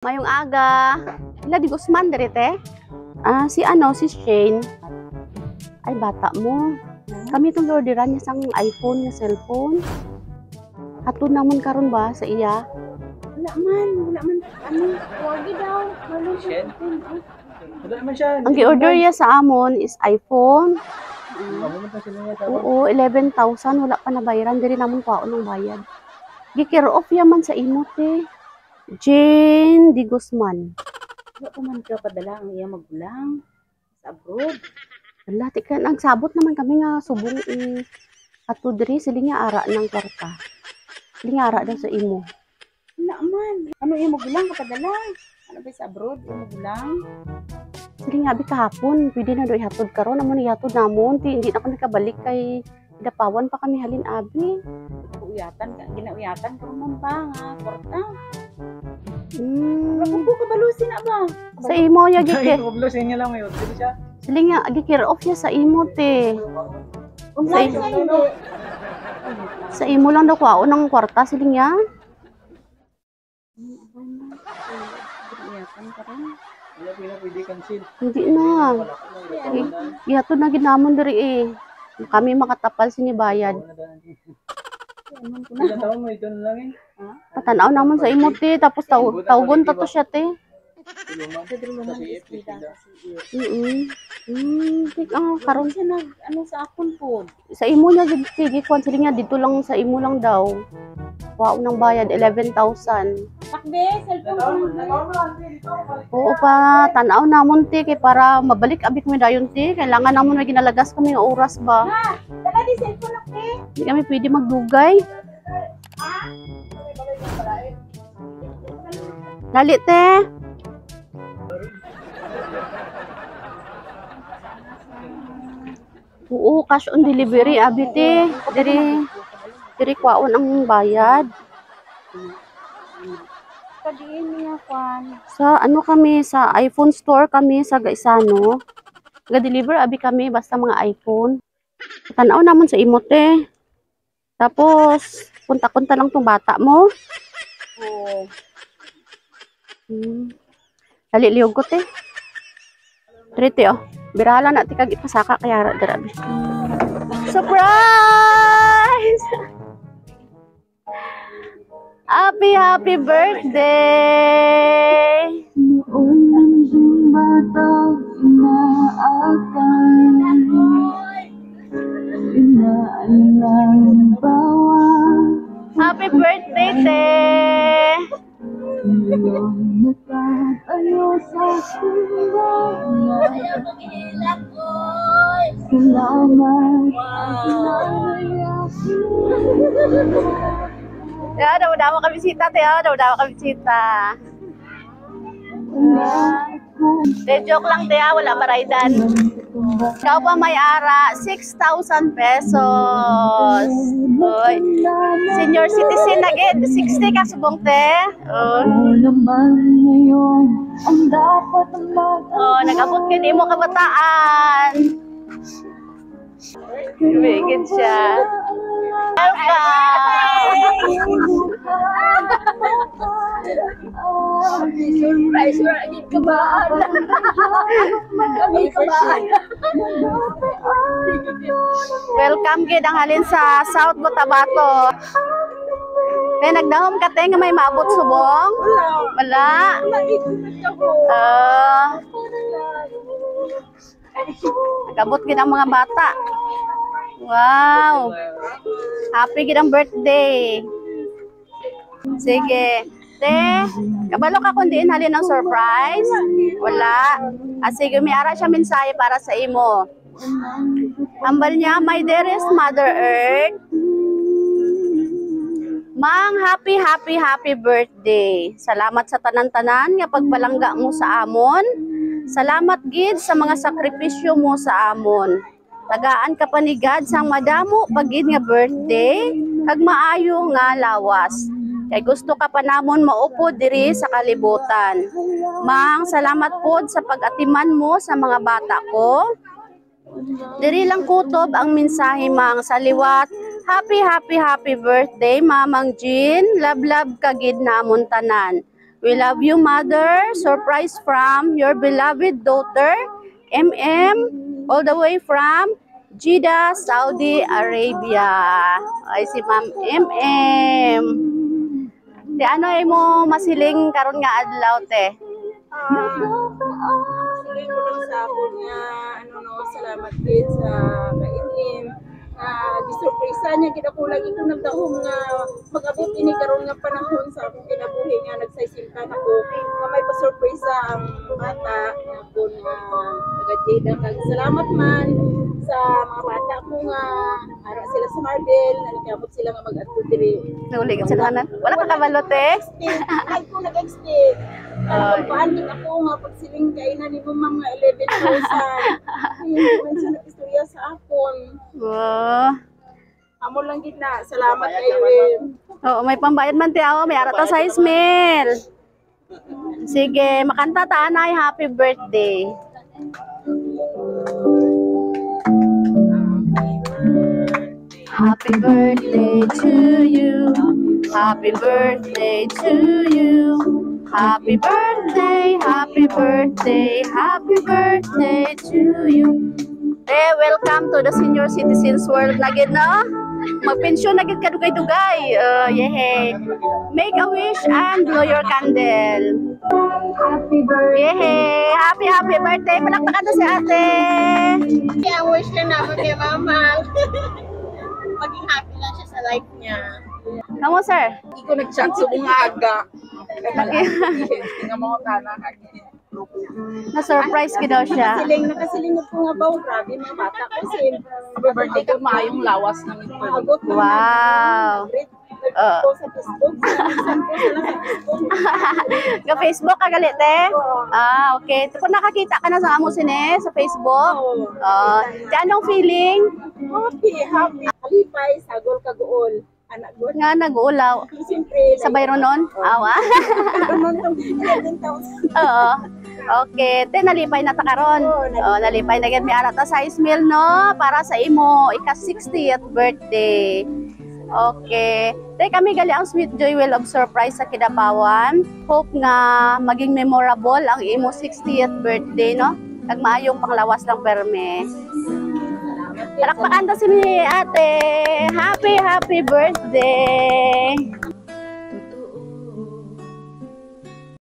Mayong aga. Ila di Guzman direte. Si Shane. Ay bata mo. Kami itong orderan niya sang iPhone nga cellphone. Hatun namon karon ba sa iya? Wala man. Wagi daw. Wala siya. Wala man siya. Ang gi-order niya sa amon is iPhone. Oo, 11,000 wala pa nabayaran diri namon kwaon ng bayad. Gi-care off yaman sa imot eh. Jane Di Guzman. Wala pa man ka padala ang iya magulang sa abroad. Wala, tikan ang sabot naman kami nga subong ato diri sila nga ara ng kwarta. Sila nga ara daw sa imo. Wala man. Ano iya magulang ka padala? Ano ba sa abroad iya magulang? Sila nga abi kahapon, pwede na do ihatod karon namon ihatod namon, hindi na kami nakabalik kay dapawan pa kami halin abi. Uyatan ka, ginauyatan ka man pa nga kwarta. Hmm. Nakupo ka balusin na ba? Sa imo ya gike. Balusin niya lang mayon. Dili siya. Sila nga gi-care off ya sa imo te. Sa imo lang daw kwaon ng kwarta sila nga. Uyatan ka rin. Wala pwede cancel. Hindi na. Ihatod na ginamon diri eh. Kami makatapal sinibayad. Ilan taon mo ito na lang eh? Patanaw namon sa imo te, tapos tawgon ta to siya te. Karon siya nag ano sa akon po. sa imo niya gid sige kwan sila nga dito lang sa imo lang daw. Wow nang bayad 11,000. Pakbe, cellphone ko. Oo pa tanaw namon te kay para mabalik abi kami dayon te, kailangan namon may ginalagas kami nga oras ba. Ha, dala di cellphone ako eh. Hindi kami pwede magdugay. Dali te. Oo, cash on delivery abi te. Diri kwaon ang bayad. Kadiin niya kwan. Sa ano kami sa iPhone store kami sa Gaisano. Ga-deliver abi kami basta mga iPhone. Tanaw namon sa imote. Tapos kunta-kunta lang tong bata mo. Oo. Dali liyog ko te. Trite oh. Birala na ti kag ipasaka kaya darabi. Surprise! Happy birthday! Noong batang inaalang bawang Happy birthday, te! Nakatayo sa simbahan. Salamat. Daw ka bisita, te. Daw ka bisita. Te, joke lang, te. Wala maraydan. Ikaw pa may ara, 6,000 pesos. Oy. Senior citizen na gid, 60 ka subong, te. Nag-abot ka di mo kabataan. Bigit siya. Surprise, agad kabaan. Welcome gid ang halin sa South Cotabato. Kaya nagdahom ka te nga may maabot subong? Wala. Nagabot gid ang mga bata. Wow. Happy gid ang birthday. Sige. Te, kabalo ka kundi halin ng surprise? Wala. Sige, may ara siya mensahe para sa imo. Ambal niya, my dearest Mother Earth. Mang, happy birthday. Salamat sa tanan-tanan nga pagbalangga mo sa amon. Salamat gid sa mga sakripisyo mo sa amon. Tagaan ka panigad sang madamo pagid nga birthday, kag maayo nga lawas. Kay gusto ka pa namon maupod diri sa kalibutan. Mang, salamat pod sa pag-atiman mo sa mga bata ko. Diri lang kutob ang mensahe mang sa liwat. Happy birthday, Mamang Jean. Love kagid namon tanan. We love you, Mother. Surprise from your beloved daughter, MM, all the way from Jeddah, Saudi Arabia. Ay, si Ma'am MM. Di ano ay mo masiling karon nga adlaw, te? Sulit ko lang sa ako nga, salamat din sa kainin. Gisurpresa niya, kinakulang ko nagdahong nga mag-abot ini karon nga panahon sa akong kinabuhi nga nagsaysimpan ako nga may pasurpresa ang bata nga ako nga taga-Jeddah. Salamat man sa mga bata ko nga ara sila sa Marvel, nalikabot sila nga mag-adto diri. Nauli ka sa kanan. Wala ka kabalo, te? Ay ko nag-expect. Pagpaanin ako nga pagsiling kainan ni mo mga 11,000. Hindi man siya nag-istorya sa akon. Oh. Amo lang gid na. Salamat kayo rin. Oo, may pambayad man ti ako, may arata sa Ismail. Sige, makanta ta anay, happy birthday. Happy birthday to you. Happy birthday to you. Happy birthday, happy birthday, happy birthday to you. Eh, welcome to the senior citizens world na gid, no? Magpensyon na gid ka dugay-dugay. Yehe. Make a wish and blow your candle. Yehe. Happy birthday. Palakpakan na si ate. Kaya wish ka naman kay mama. Maging happy lang siya sa life niya. Kamu, sir? Hindi ko nag-chat sa mga aga. Nga mga tanak. Na-surprise ko daw siya. Nakasiling ko nga ba, grabe mga bata kasi birthday ko maayong lawas ng ito. Wow. Sa Facebook. Sa Facebook ka galit eh? Ah, okay. Kung nakakita ka na sa amo sine sa Facebook? Di anong feeling? Happy. Alipay, sagol kagool. Anak ko. Nga nag-uulaw. Siyempre. Sa Bayron nun? Awa. Oo. Okay. Te, nalipay na ta karon. Nalipay na gid mi arata sa Ismail, no? Para sa imo ika-60th birthday. Okay. Te, kami gali ang Sweet Joy Will of Surprise sa Kidapawan. Hope nga maging memorable ang imo 60th birthday, no? Kag maayong panglawas lang perme. Palakpakan ta si ate. Happy birthday.